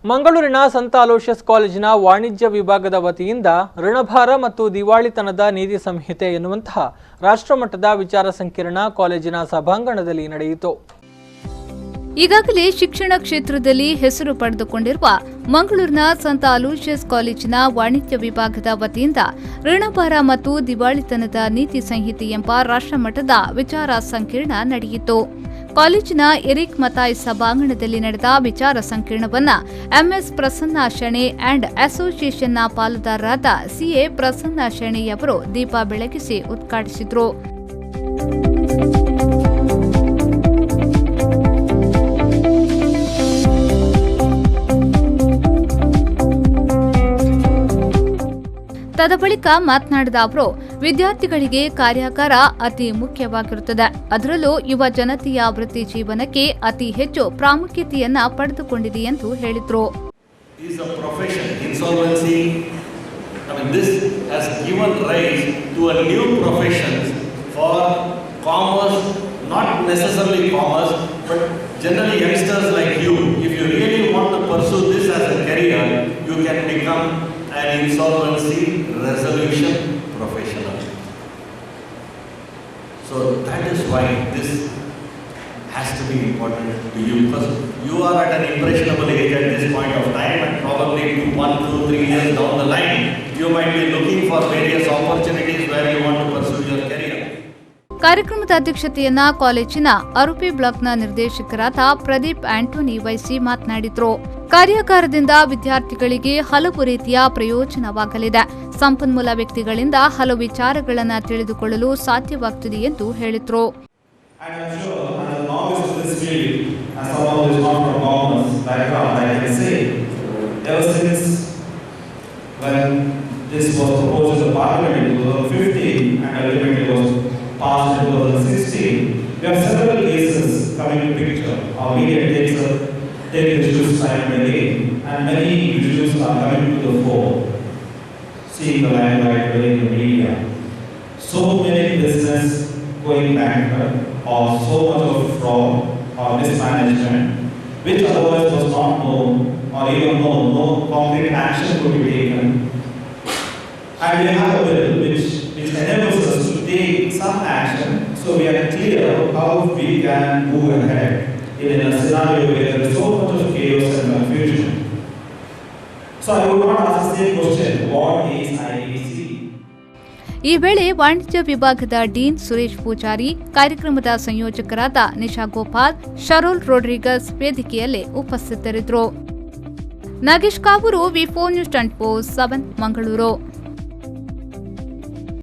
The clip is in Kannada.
ಮಂಗಳೂರಿನ ಸಂತ ಅಲೋಷಿಯಸ್ ಕಾಲೇಜಿನ ವಾಣಿಜ್ಯ ವಿಭಾಗದ ವತಿಯಿಂದ ಋಣಭಾರ ಮತ್ತು ದಿವಾಳಿತನದ ನೀತಿ ಸಂಹಿತೆ ಎನ್ನುವಂತಹ ರಾಷ್ಟ್ರಮಟ್ಟದ ವಿಚಾರ ಸಂಕಿರಣ ಕಾಲೇಜಿನ ಸಭಾಂಗಣದಲ್ಲಿ ನಡೆಯಿತು. ಈಗಾಗಲೇ ಶಿಕ್ಷಣ ಕ್ಷೇತ್ರದಲ್ಲಿ ಹೆಸರು ಪಡೆದುಕೊಂಡಿರುವ ಮಂಗಳೂರಿನ ಸಂತ ಅಲೋಷಿಯಸ್ ಕಾಲೇಜಿನ ವಾಣಿಜ್ಯ ವಿಭಾಗದ ವತಿಯಿಂದ ಋಣಭಾರ ಮತ್ತು ದಿವಾಳಿತನದ ನೀತಿ ಸಂಹಿತೆ ಎಂಬ ರಾಷ್ಟ್ರಮಟ್ಟದ ವಿಚಾರ ಸಂಕಿರಣ ನಡೆಯಿತು. ಕಾಲೇಜಿನ ಎರಿಕ್ ಮತಾಯ್ ಸಭಾಂಗಣದಲ್ಲಿ ನಡೆದ ವಿಚಾರ ಸಂಕಿರಣವನ್ನು ಎಂಎಸ್ ಪ್ರಸನ್ನ ಶೆಣೆ ಅಂಡ್ ಅಸೋಸಿಯೇಷನ್ನ ಪಾಲುದಾರರಾದ ಸಿಎ ಪ್ರಸನ್ನ ಶೆಣೆಯವರು ದೀಪ ಬೆಳಗಿಸಿ ಉದ್ಘಾಟಿಸಿದರು. ತದಬಳಿಕ ಮಾತನಾಡಿದ ಅವರು, ವಿದ್ಯಾರ್ಥಿಗಳಿಗೆ ಕಾರ್ಯಾಗಾರ ಅತಿ ಮುಖ್ಯವಾಗಿರುತ್ತದೆ. ಅದರಲ್ಲೂ ಯುವ ಜನತೆಯ ವೃತ್ತಿ ಜೀವನಕ್ಕೆ ಅತಿ ಹೆಚ್ಚು ಪ್ರಾಮುಖ್ಯತೆಯನ್ನ ಪಡೆದುಕೊಂಡಿದೆ ಎಂದು ಹೇಳಿದರು. an insolvency resolution professional. So that is why this has to be important to you, because you are at an impressionable age at this point of time, and probably 1, 2, 3 years down the line you might be looking for various opportunities where you want to pursue your career. ಕಾರ್ಯಕ್ರಮದ ಅಧ್ಯಕ್ಷತೆಯನ್ನ ಕಾಲೇಜಿನ ಅರುಪಿ ಬ್ಲಾಕ್ನ ನಿರ್ದೇಶಕರಾದ ಪ್ರದೀಪ್ ಆಂಟೋನಿ ವಹಿಸಿ ಮಾತನಾಡಿದರು. ಕಾರ್ಯಾಗಾರದಿಂದ ವಿದ್ಯಾರ್ಥಿಗಳಿಗೆ ಹಲವು ರೀತಿಯ ಪ್ರಯೋಜನವಾಗಲಿದೆ. ಸಂಪನ್ಮೂಲ ವ್ಯಕ್ತಿಗಳಿಂದ ಹಲವು ವಿಚಾರಗಳನ್ನು ತಿಳಿದುಕೊಳ್ಳಲು ಸಾಧ್ಯವಾಗುತ್ತದೆ ಎಂದು ಹೇಳಿದರು. Past 2016, we have several cases coming to picture. Our media take issues time and again, and many issues are coming to the fore, seeing the limelight in the media. So many business going bankrupt, or so much of fraud or mismanagement, which otherwise was not known, or even known, no concrete action could be taken. And we have a bill which enables us to take some action, so we are clear how we can move ahead in a scenario where there is so much of chaos and confusion. So I would not ask the same question, what is IEC? ಈ ವೇಳೆ ವಾಣಿಜ್ಯ ವಿಭಾಗದ ಡೀನ್ ಸುರೇಶ್ ಪೂಜಾರಿ, ಕಾರ್ಯಕ್ರಮದ ಸಂಯೋಜಕರಾದ ನಿಶಾ ಗೋಪಾಲ್, ಶರೋಲ್ ರೋಡ್ರಿಗಸ್ ವೇದಿಕೆಯಲ್ಲಿ ಉಪಸ್ಥಿತರಿದ್ದರು. ನಾಗೇಶ್ ಕಾವೂರು, ವಿ4 ನ್ಯೂಸ್ 24/7 ಮಂಗಳೂರು.